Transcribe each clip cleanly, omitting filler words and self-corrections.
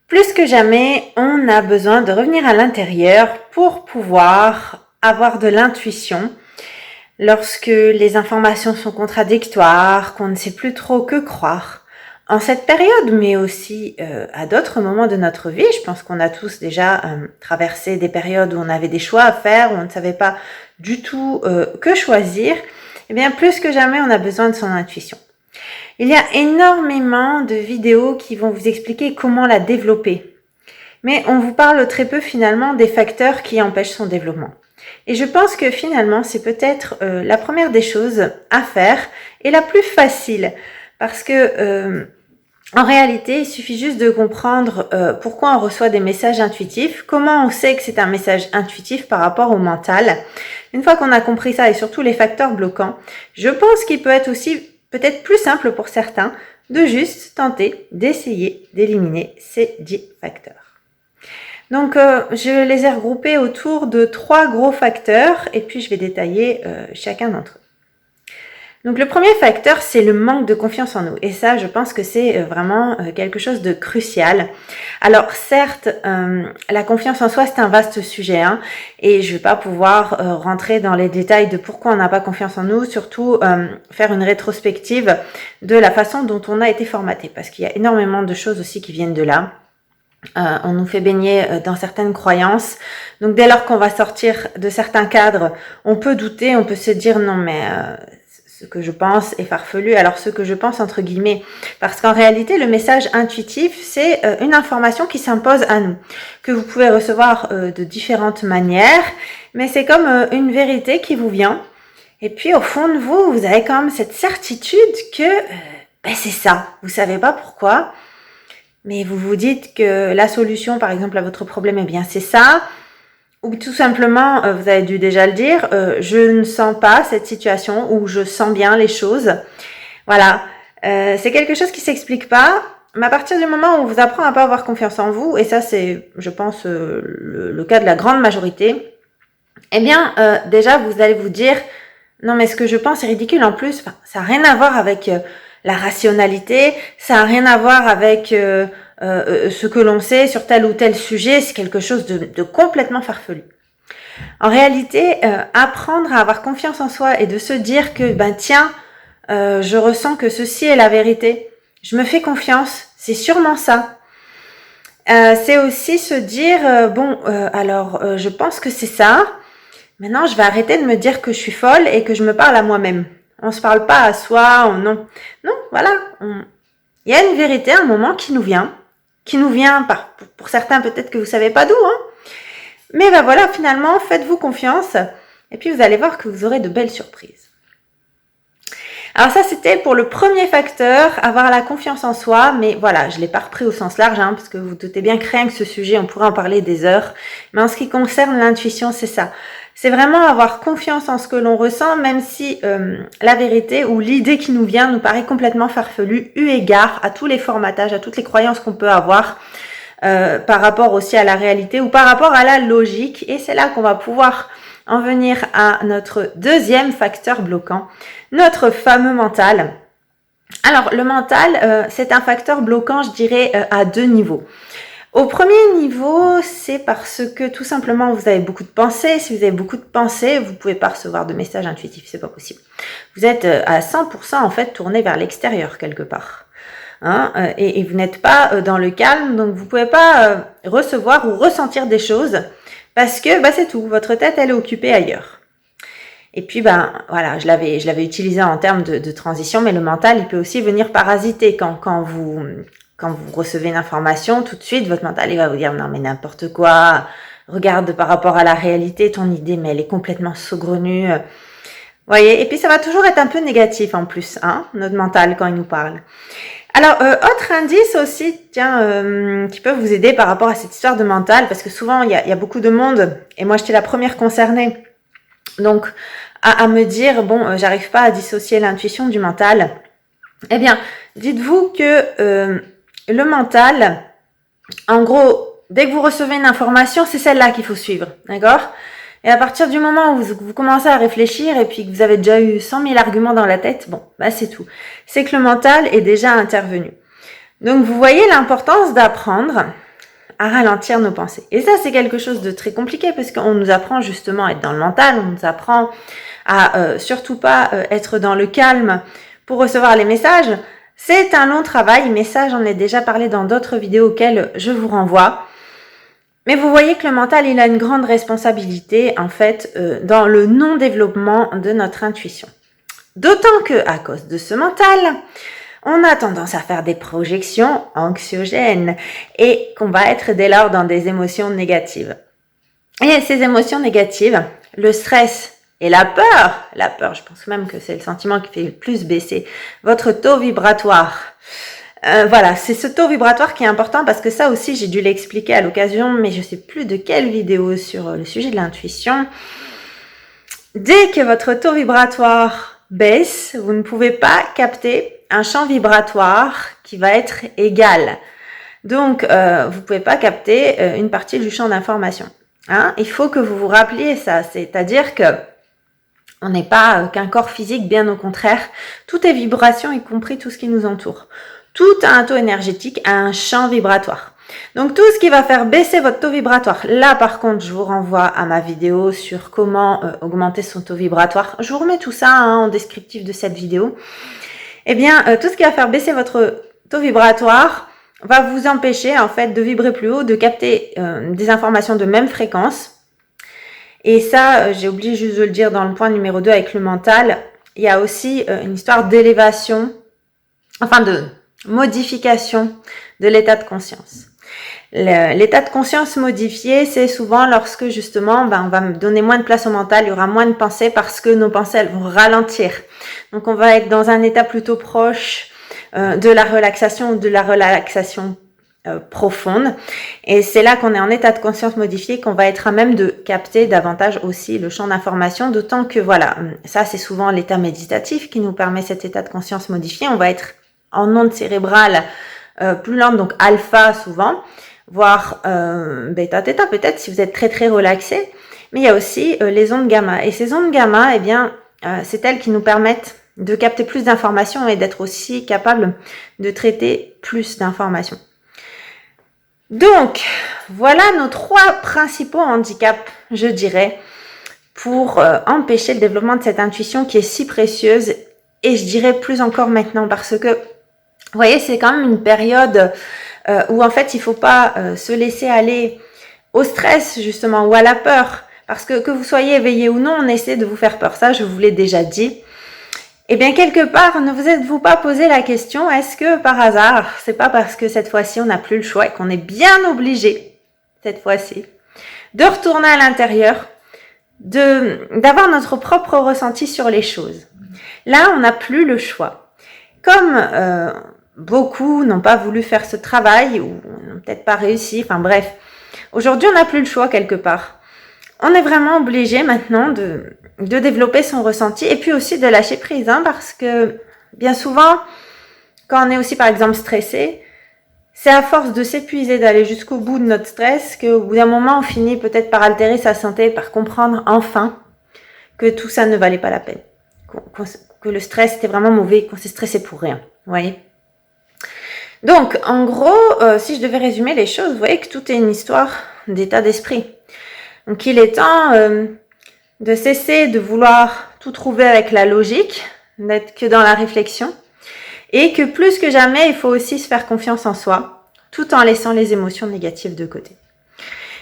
Plus que jamais, on a besoin de revenir à l'intérieur pour pouvoir avoir de l'intuition. Lorsque les informations sont contradictoires, qu'on ne sait plus trop que croire. En cette période, mais aussi à d'autres moments de notre vie, je pense qu'on a tous déjà traversé des périodes où on avait des choix à faire, où on ne savait pas du tout que choisir. Eh bien, plus que jamais, on a besoin de son intuition. Il y a énormément de vidéos qui vont vous expliquer comment la développer. Mais on vous parle très peu finalement des facteurs qui empêchent son développement. Et je pense que finalement, c'est peut-être la première des choses à faire et la plus facile. Parce que en réalité, il suffit juste de comprendre pourquoi on reçoit des messages intuitifs, comment on sait que c'est un message intuitif par rapport au mental. Une fois qu'on a compris ça et surtout les facteurs bloquants, je pense qu'il peut être aussi peut-être plus simple pour certains de juste tenter d'essayer d'éliminer ces 10 facteurs. Donc, je les ai regroupés autour de 3 gros facteurs et puis je vais détailler chacun d'entre eux. Donc, le premier facteur, c'est le manque de confiance en nous. Et ça, je pense que c'est vraiment quelque chose de crucial. Alors, certes, la confiance en soi, c'est un vaste sujet, hein, et je vais pas pouvoir rentrer dans les détails de pourquoi on n'a pas confiance en nous, surtout faire une rétrospective de la façon dont on a été formaté, parce qu'il y a énormément de choses aussi qui viennent de là. On nous fait baigner dans certaines croyances. Donc dès lors qu'on va sortir de certains cadres, on peut douter, on peut se dire non mais ce que je pense est farfelu. Alors ce que je pense entre guillemets, parce qu'en réalité le message intuitif c'est une information qui s'impose à nous, que vous pouvez recevoir de différentes manières, mais c'est comme une vérité qui vous vient. Et puis au fond de vous, vous avez quand même cette certitude que c'est ça. Vous savez pas pourquoi. Mais vous vous dites que la solution, par exemple, à votre problème, eh bien, c'est ça. Ou tout simplement, vous avez dû déjà le dire, je ne sens pas cette situation ou je sens bien les choses. Voilà. C'est quelque chose qui s'explique pas. Mais à partir du moment où on vous apprend à pas avoir confiance en vous, et ça, c'est, je pense, le cas de la grande majorité, eh bien, déjà, vous allez vous dire, non, mais ce que je pense est ridicule. En plus, ça n'a rien à voir avec la rationalité, ça n'a rien à voir avec ce que l'on sait sur tel ou tel sujet, c'est quelque chose de complètement farfelu. En réalité, apprendre à avoir confiance en soi et de se dire que, tiens, je ressens que ceci est la vérité, je me fais confiance, c'est sûrement ça. C'est aussi se dire, alors je pense que c'est ça, maintenant je vais arrêter de me dire que je suis folle et que je me parle à moi-même. On se parle pas à soi, non, voilà. Il y a une vérité, un moment qui nous vient pour certains peut-être que vous savez pas d'où, hein. Mais voilà, finalement, faites-vous confiance et puis vous allez voir que vous aurez de belles surprises. Alors ça, c'était pour le premier facteur, avoir la confiance en soi, mais voilà, je l'ai pas repris au sens large, hein, parce que vous doutez bien que rien que ce sujet, on pourrait en parler des heures. Mais en ce qui concerne l'intuition, c'est ça. C'est vraiment avoir confiance en ce que l'on ressent, même si la vérité ou l'idée qui nous vient nous paraît complètement farfelue, eu égard à tous les formatages, à toutes les croyances qu'on peut avoir par rapport aussi à la réalité ou par rapport à la logique. Et c'est là qu'on va pouvoir en venir à notre deuxième facteur bloquant, notre fameux mental. Alors, le mental, c'est un facteur bloquant, je dirais, à 2 niveaux. Au premier niveau, c'est parce que tout simplement vous avez beaucoup de pensées. Si vous avez beaucoup de pensées, vous pouvez pas recevoir de messages intuitifs, c'est pas possible. Vous êtes à 100% en fait tourné vers l'extérieur quelque part, hein, et vous n'êtes pas dans le calme, donc vous pouvez pas recevoir ou ressentir des choses parce que c'est tout. Votre tête elle est occupée ailleurs. Et puis voilà, je l'avais utilisé en termes de transition, mais le mental il peut aussi venir parasiter quand vous recevez une information, tout de suite, votre mental, il va vous dire, non, mais n'importe quoi, regarde par rapport à la réalité, ton idée, mais elle est complètement saugrenue. Voyez, et puis ça va toujours être un peu négatif en plus, hein, notre mental, quand il nous parle. Alors, autre indice aussi, qui peut vous aider par rapport à cette histoire de mental, parce que souvent, il y a beaucoup de monde, et moi, j'étais la première concernée, donc, à me dire, j'arrive pas à dissocier l'intuition du mental. Eh bien, dites-vous que le mental, en gros, dès que vous recevez une information, c'est celle-là qu'il faut suivre, d'accord? Et à partir du moment où vous commencez à réfléchir et puis que vous avez déjà eu 100 000 arguments dans la tête, c'est tout. C'est que le mental est déjà intervenu. Donc, vous voyez l'importance d'apprendre à ralentir nos pensées. Et ça, c'est quelque chose de très compliqué parce qu'on nous apprend justement à être dans le mental, on nous apprend à surtout pas être dans le calme pour recevoir les messages. C'est un long travail, mais ça, j'en ai déjà parlé dans d'autres vidéos auxquelles je vous renvoie. Mais vous voyez que le mental, il a une grande responsabilité, en fait, dans le non-développement de notre intuition. D'autant que, à cause de ce mental, on a tendance à faire des projections anxiogènes et qu'on va être dès lors dans des émotions négatives. Et ces émotions négatives, le stress et la peur, je pense même que c'est le sentiment qui fait le plus baisser votre taux vibratoire. Voilà, c'est ce taux vibratoire qui est important parce que ça aussi, j'ai dû l'expliquer à l'occasion, mais je sais plus de quelle vidéo sur le sujet de l'intuition. Dès que votre taux vibratoire baisse, vous ne pouvez pas capter un champ vibratoire qui va être égal. Donc, vous pouvez pas capter une partie du champ d'information. Hein? Il faut que vous vous rappeliez ça, c'est-à-dire que on n'est pas qu'un corps physique, bien au contraire. Tout est vibration, y compris tout ce qui nous entoure. Tout a un taux énergétique, a un champ vibratoire. Donc tout ce qui va faire baisser votre taux vibratoire. Là par contre, je vous renvoie à ma vidéo sur comment augmenter son taux vibratoire. Je vous remets tout ça en descriptif de cette vidéo. Eh bien, tout ce qui va faire baisser votre taux vibratoire va vous empêcher en fait de vibrer plus haut, de capter des informations de même fréquence. Et ça, j'ai oublié juste de le dire dans le point numéro 2 avec le mental. Il y a aussi une histoire d'élévation, enfin de modification de l'état de conscience. L'état de conscience modifié, c'est souvent lorsque justement, on va donner moins de place au mental, il y aura moins de pensées parce que nos pensées, elles vont ralentir. Donc on va être dans un état plutôt proche de la relaxation profonde. Et c'est là qu'on est en état de conscience modifié qu'on va être à même de capter davantage aussi le champ d'information, d'autant que voilà, ça c'est souvent l'état méditatif qui nous permet cet état de conscience modifié. On va être en onde cérébrale plus lente, donc alpha souvent, voire bêta, theta peut-être si vous êtes très très relaxé. Mais il y a aussi les ondes gamma. Et ces ondes gamma, eh bien, c'est elles qui nous permettent de capter plus d'informations et d'être aussi capable de traiter plus d'informations. Donc, voilà nos 3 principaux handicaps, je dirais, pour empêcher le développement de cette intuition qui est si précieuse, et je dirais plus encore maintenant, parce que, vous voyez, c'est quand même une période où en fait, il ne faut pas se laisser aller au stress, justement, ou à la peur, parce que vous soyez éveillé ou non, on essaie de vous faire peur, ça je vous l'ai déjà dit. Eh bien, quelque part, ne vous êtes-vous pas posé la question, est-ce que par hasard, c'est pas parce que cette fois-ci, on n'a plus le choix et qu'on est bien obligé, cette fois-ci, de retourner à l'intérieur, d'avoir notre propre ressenti sur les choses. Là, on n'a plus le choix. Comme beaucoup n'ont pas voulu faire ce travail, ou n'ont peut-être pas réussi, enfin bref, aujourd'hui, on n'a plus le choix quelque part. On est vraiment obligé maintenant de développer son ressenti et puis aussi de lâcher prise, hein, parce que bien souvent, quand on est aussi par exemple stressé, c'est à force de s'épuiser, d'aller jusqu'au bout de notre stress, qu'au bout d'un moment, on finit peut-être par altérer sa santé, par comprendre enfin que tout ça ne valait pas la peine, que le stress était vraiment mauvais, qu'on s'est stressé pour rien, vous voyez. Donc, en gros, si je devais résumer les choses, vous voyez que tout est une histoire d'état d'esprit. Donc, il est temps de cesser de vouloir tout trouver avec la logique, d'être que dans la réflexion, et que plus que jamais, il faut aussi se faire confiance en soi, tout en laissant les émotions négatives de côté.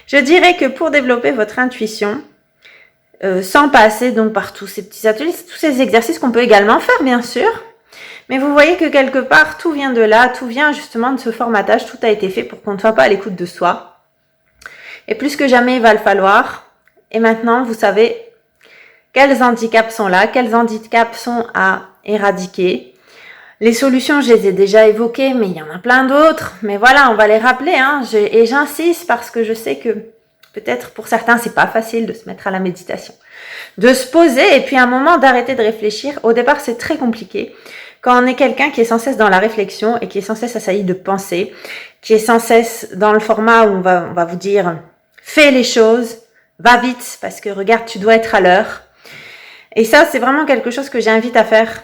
Je dirais que pour développer votre intuition, sans passer donc par tous ces petits ateliers, tous ces exercices qu'on peut également faire, bien sûr, mais vous voyez que quelque part, tout vient de là, tout vient justement de ce formatage, tout a été fait pour qu'on ne soit pas à l'écoute de soi. Et plus que jamais, il va le falloir. Et maintenant, vous savez quels handicaps sont là, quels handicaps sont à éradiquer. Les solutions, je les ai déjà évoquées, mais il y en a plein d'autres. Mais voilà, on va les rappeler, hein. Et j'insiste parce que je sais que peut-être pour certains, c'est pas facile de se mettre à la méditation. De se poser et puis à un moment d'arrêter de réfléchir. Au départ, c'est très compliqué. Quand on est quelqu'un qui est sans cesse dans la réflexion et qui est sans cesse assailli de pensées, qui est sans cesse dans le format où on va vous dire fais les choses, va vite parce que regarde, tu dois être à l'heure. Et ça, c'est vraiment quelque chose que j'invite à faire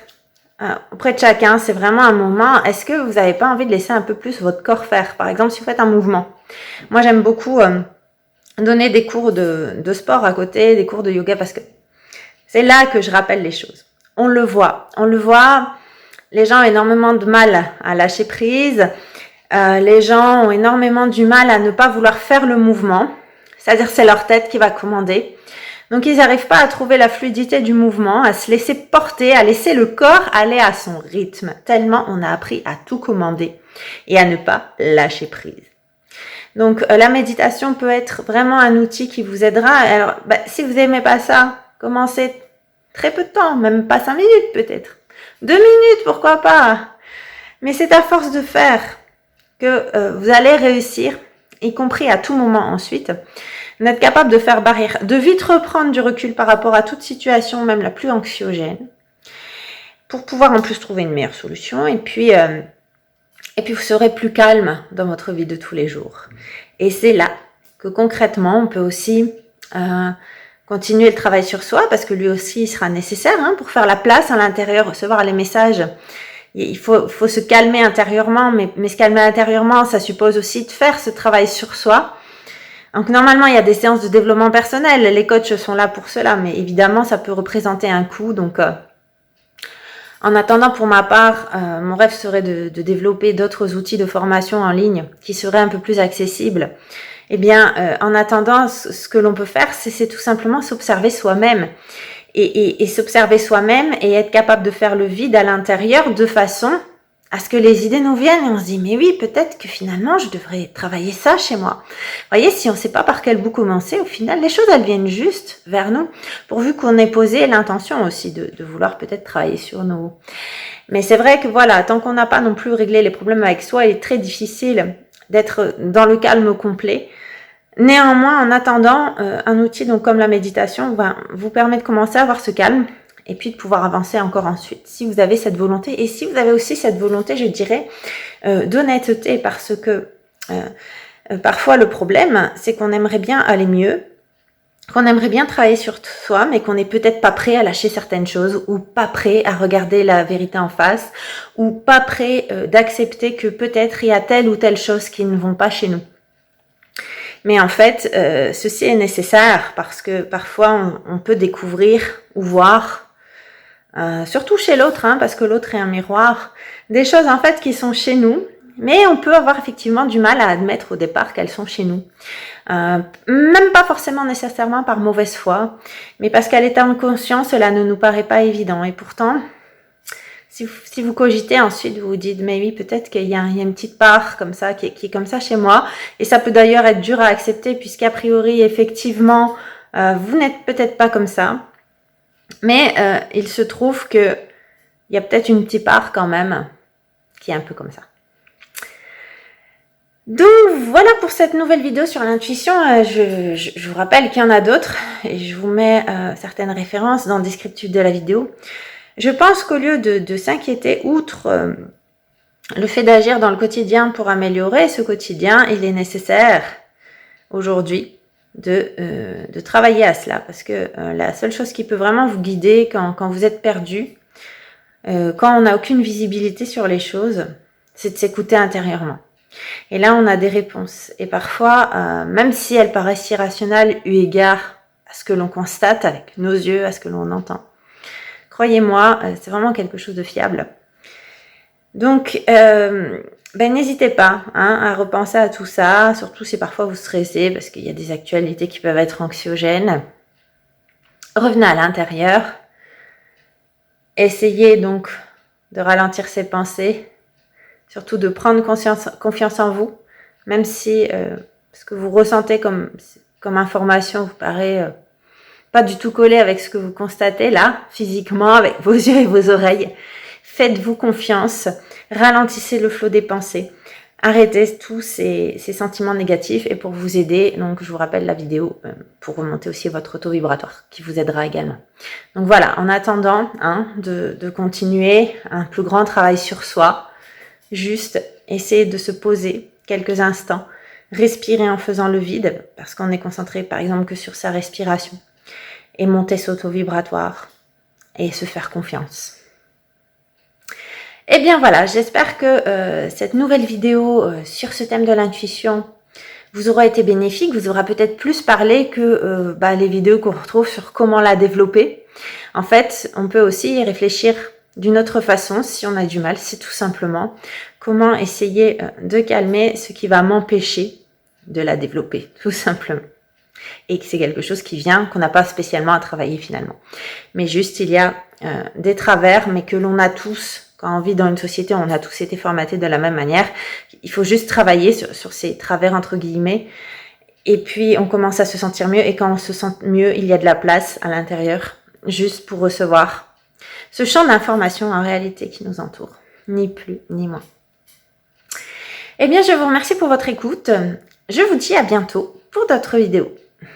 auprès de chacun, c'est vraiment un moment, est-ce que vous n'avez pas envie de laisser un peu plus votre corps faire? Par exemple, si vous faites un mouvement. Moi, j'aime beaucoup donner des cours de sport à côté, des cours de yoga, parce que c'est là que je rappelle les choses. On le voit, les gens ont énormément de mal à lâcher prise, les gens ont énormément du mal à ne pas vouloir faire le mouvement, c'est-à-dire c'est leur tête qui va commander. Donc ils n'arrivent pas à trouver la fluidité du mouvement, à se laisser porter, à laisser le corps aller à son rythme, tellement on a appris à tout commander et à ne pas lâcher prise. Donc la méditation peut être vraiment un outil qui vous aidera. Alors si vous n'aimez pas ça, commencez très peu de temps, même pas 5 minutes peut-être. 2 minutes, pourquoi pas. Mais c'est à force de faire que vous allez réussir, y compris à tout moment ensuite, d'être capable de faire barrière, de vite reprendre du recul par rapport à toute situation, même la plus anxiogène, pour pouvoir en plus trouver une meilleure solution. Et puis vous serez plus calme dans votre vie de tous les jours. Et c'est là que concrètement, on peut aussi continuer le travail sur soi, parce que lui aussi, il sera nécessaire pour faire la place à l'intérieur, recevoir les messages. Il faut se calmer intérieurement, mais se calmer intérieurement, ça suppose aussi de faire ce travail sur soi. Donc normalement, il y a des séances de développement personnel, les coachs sont là pour cela, mais évidemment, ça peut représenter un coût. Donc, en attendant, pour ma part, mon rêve serait de développer d'autres outils de formation en ligne qui seraient un peu plus accessibles. Eh bien, en attendant, ce que l'on peut faire, c'est tout simplement s'observer soi-même. Et s'observer soi-même et être capable de faire le vide à l'intérieur de façon à ce que les idées nous viennent et on se dit, mais oui, peut-être que finalement, je devrais travailler ça chez moi. Vous voyez, si on ne sait pas par quel bout commencer, au final, les choses, elles viennent juste vers nous, pourvu qu'on ait posé l'intention aussi de vouloir peut-être travailler sur nous. Mais c'est vrai que voilà, tant qu'on n'a pas non plus réglé les problèmes avec soi, il est très difficile d'être dans le calme complet. Néanmoins, en attendant, un outil donc comme la méditation vous permet de commencer à avoir ce calme et puis de pouvoir avancer encore ensuite, si vous avez cette volonté. Et si vous avez aussi cette volonté, je dirais, d'honnêteté, parce que parfois le problème, c'est qu'on aimerait bien aller mieux, qu'on aimerait bien travailler sur soi, mais qu'on n'est peut-être pas prêt à lâcher certaines choses, ou pas prêt à regarder la vérité en face, ou pas prêt d'accepter que peut-être il y a telle ou telle chose qui ne vont pas chez nous. Mais en fait, ceci est nécessaire parce que parfois on peut découvrir ou voir, surtout chez l'autre, parce que l'autre est un miroir, des choses en fait qui sont chez nous, mais on peut avoir effectivement du mal à admettre au départ qu'elles sont chez nous. Même pas forcément nécessairement par mauvaise foi, mais parce qu'à l'état de conscience, cela ne nous paraît pas évident. Et pourtant, si vous cogitez ensuite, vous vous dites, mais oui, peut-être qu'il y a une petite part comme ça, qui est comme ça chez moi. Et ça peut d'ailleurs être dur à accepter, puisqu'a priori, effectivement, vous n'êtes peut-être pas comme ça. Mais il se trouve qu'il y a peut-être une petite part quand même qui est un peu comme ça. Donc voilà pour cette nouvelle vidéo sur l'intuition. Je vous rappelle qu'il y en a d'autres et je vous mets certaines références dans le descriptif de la vidéo. Je pense qu'au lieu de s'inquiéter, outre le fait d'agir dans le quotidien pour améliorer ce quotidien, il est nécessaire aujourd'hui de travailler à cela. Parce que la seule chose qui peut vraiment vous guider quand vous êtes perdu, quand on n'a aucune visibilité sur les choses, c'est de s'écouter intérieurement. Et là, on a des réponses. Et parfois, même si elles paraissent irrationnelles eu égard à ce que l'on constate avec nos yeux, à ce que l'on entend, croyez-moi, c'est vraiment quelque chose de fiable. Donc, n'hésitez pas à repenser à tout ça, surtout si parfois vous stressez, parce qu'il y a des actualités qui peuvent être anxiogènes. Revenez à l'intérieur. Essayez donc de ralentir ces pensées, surtout de prendre confiance en vous, même si ce que vous ressentez comme information vous paraît pas du tout collé avec ce que vous constatez là, physiquement, avec vos yeux et vos oreilles. Faites-vous confiance, ralentissez le flot des pensées, arrêtez tous ces sentiments négatifs. Et pour vous aider, donc je vous rappelle la vidéo pour remonter aussi votre taux vibratoire qui vous aidera également. Donc voilà, en attendant de continuer un plus grand travail sur soi, juste essayez de se poser quelques instants, respirer en faisant le vide, parce qu'on est concentré par exemple que sur sa respiration, et monter son taux vibratoire et se faire confiance. Eh bien voilà, j'espère que cette nouvelle vidéo sur ce thème de l'intuition vous aura été bénéfique, vous aura peut-être plus parlé que les vidéos qu'on retrouve sur comment la développer. En fait, on peut aussi y réfléchir d'une autre façon si on a du mal, c'est tout simplement comment essayer de calmer ce qui va m'empêcher de la développer, tout simplement. Et que c'est quelque chose qui vient, qu'on n'a pas spécialement à travailler finalement. Mais juste, il y a des travers, mais que l'on a tous. Quand on vit dans une société où on a tous été formatés de la même manière, il faut juste travailler sur ces travers entre guillemets, et puis on commence à se sentir mieux, et quand on se sent mieux, il y a de la place à l'intérieur, juste pour recevoir ce champ d'information en réalité qui nous entoure, ni plus ni moins. Eh bien, je vous remercie pour votre écoute, je vous dis à bientôt pour d'autres vidéos.